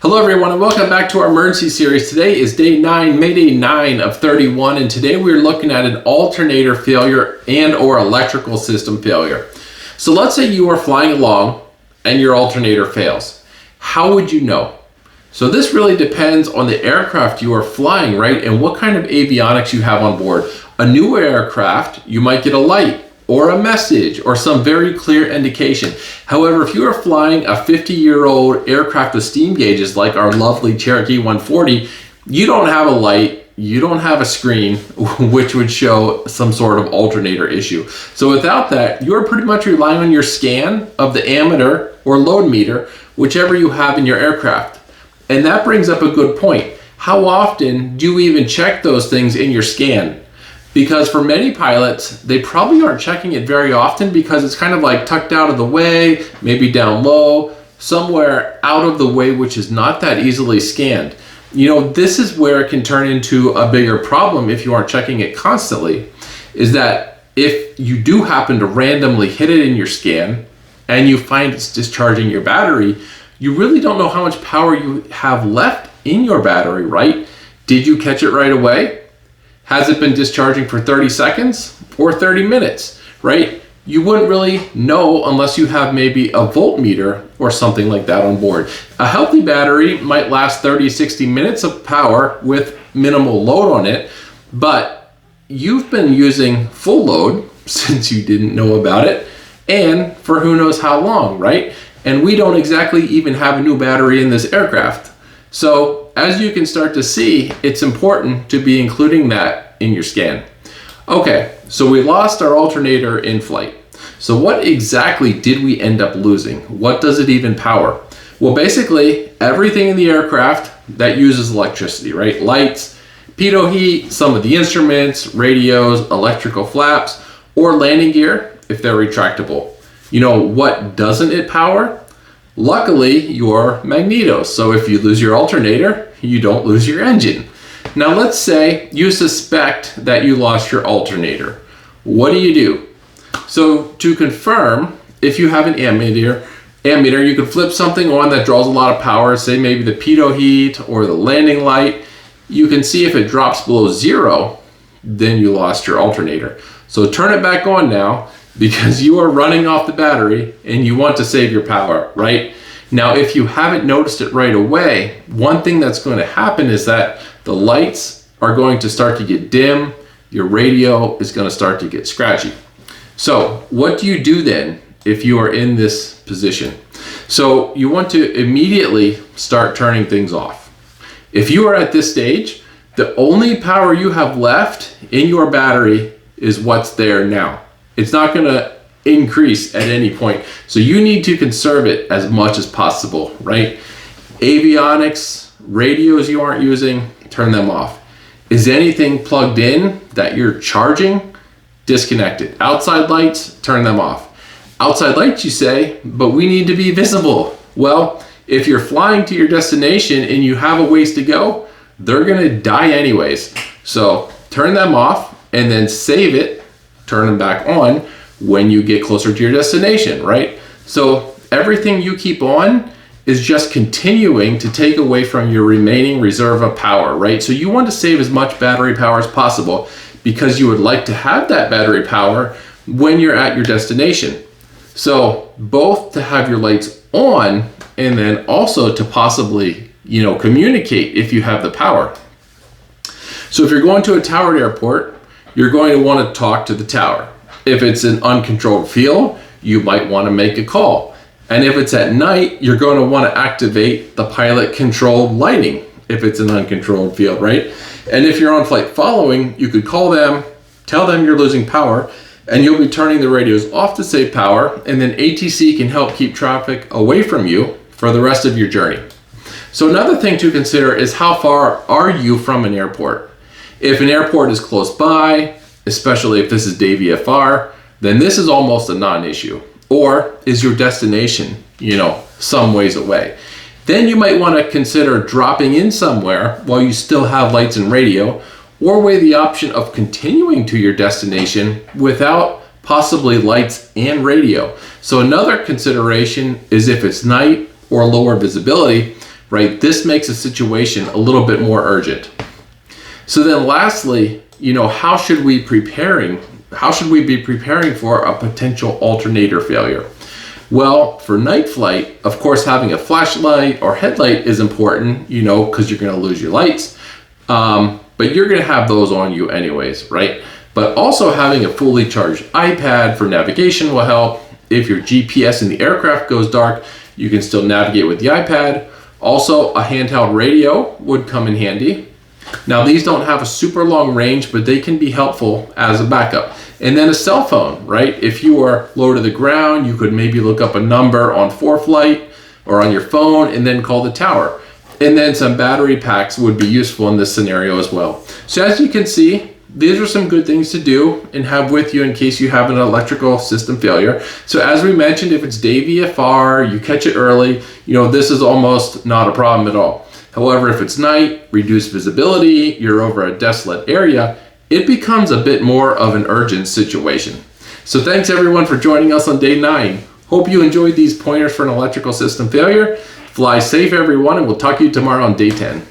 Hello everyone and welcome back to our emergency series. Today is day 9, Mayday 9 of 31, and today we're looking at an alternator failure and or electrical system failure. So let's say you are flying along and your alternator fails. How would you know? So this really depends on the aircraft you are flying, right? And what kind of avionics you have on board. A new aircraft, you might get a light or a message or some very clear indication. However, if you are flying a 50-year-old aircraft with steam gauges like our lovely Cherokee 140, you don't have a light, you don't have a screen which would show some sort of alternator issue. So without that, you're pretty much relying on your scan of the ammeter or load meter, whichever you have in your aircraft. And that brings up a good point. How often do you even check those things in your scan? Because for many pilots, they probably aren't checking it very often because it's kind of like tucked out of the way, maybe down low, somewhere out of the way, which is not that easily scanned. You know, this is where it can turn into a bigger problem if you aren't checking it constantly, is that if you do happen to randomly hit it in your scan and you find it's discharging your battery, you really don't know how much power you have left in your battery, right? Did you catch it right away? Has it been discharging for 30 seconds or 30 minutes, right? You wouldn't really know unless you have maybe a voltmeter or something like that on board. A healthy battery might last 30, 60 minutes of power with minimal load on it, but you've been using full load since you didn't know about it and for who knows how long, right? And we don't exactly even have a new battery in this aircraft. So as you can start to see, it's important to be including that in your scan. Okay, so we lost our alternator in flight. So what exactly did we end up losing? What does it even power? Well, basically everything in the aircraft that uses electricity, right? Lights, pitot heat, some of the instruments, radios, electrical flaps, or landing gear if they're retractable. You know, what doesn't it power? Luckily, your magnetos. So if you lose your alternator, you don't lose your engine. Now let's say you suspect that you lost your alternator. What do? So to confirm, if you have an ammeter, you could flip something on that draws a lot of power, say maybe the pitot heat or the landing light. You can see if it drops below 0, then you lost your alternator. So turn it back on now, because you are running off the battery and you want to save your power, right? Now, if you haven't noticed it right away, one thing that's going to happen is that the lights are going to start to get dim, your radio is going to start to get scratchy. So what do you do then if you are in this position? So you want to immediately start turning things off. If you are at this stage, the only power you have left in your battery is what's there now. It's not going to increase at any point. So you need to conserve it as much as possible, right? Avionics, radios you aren't using, turn them off. Is anything plugged in that you're charging? Disconnect it. Outside lights, turn them off. Outside lights, you say, but we need to be visible. Well, if you're flying to your destination and you have a ways to go, they're going to die anyways. So turn them off and then save it. Turn them back on when you get closer to your destination, right? So everything you keep on is just continuing to take away from your remaining reserve of power, right? So you want to save as much battery power as possible because you would like to have that battery power when you're at your destination. So both to have your lights on and then also to possibly, communicate if you have the power. So if you're going to a towered airport, you're going to want to talk to the tower. If it's an uncontrolled field, you might want to make a call. And if it's at night, you're going to want to activate the pilot controlled lighting if it's an uncontrolled field, right? And if you're on flight following, you could call them, tell them you're losing power, and you'll be turning the radios off to save power, and then ATC can help keep traffic away from you for the rest of your journey. So another thing to consider is how far are you from an airport? If an airport is close by, especially if this is day VFR, then this is almost a non-issue. Or is your destination, some ways away? Then you might want to consider dropping in somewhere while you still have lights and radio, or weigh the option of continuing to your destination without possibly lights and radio. So another consideration is if it's night or lower visibility, right? This makes a situation a little bit more urgent. So then lastly, how should we be preparing for a potential alternator failure? Well, for night flight, of course, having a flashlight or headlight is important, because you're going to lose your lights. But you're going to have those on you anyways, right? But also having a fully charged iPad for navigation will help. If your GPS in the aircraft goes dark, you can still navigate with the iPad. Also, a handheld radio would come in handy. Now, these don't have a super long range, but they can be helpful as a backup. And then a cell phone, right? If you are low to the ground, you could maybe look up a number on ForeFlight or on your phone and then call the tower. And then some battery packs would be useful in this scenario as well. So as you can see, these are some good things to do and have with you in case you have an electrical system failure. So as we mentioned, if it's day VFR, you catch it early, this is almost not a problem at all. However, if it's night, reduced visibility, you're over a desolate area, it becomes a bit more of an urgent situation. So thanks everyone for joining us on day 9. Hope you enjoyed these pointers for an electrical system failure. Fly safe everyone, and we'll talk to you tomorrow on day 10.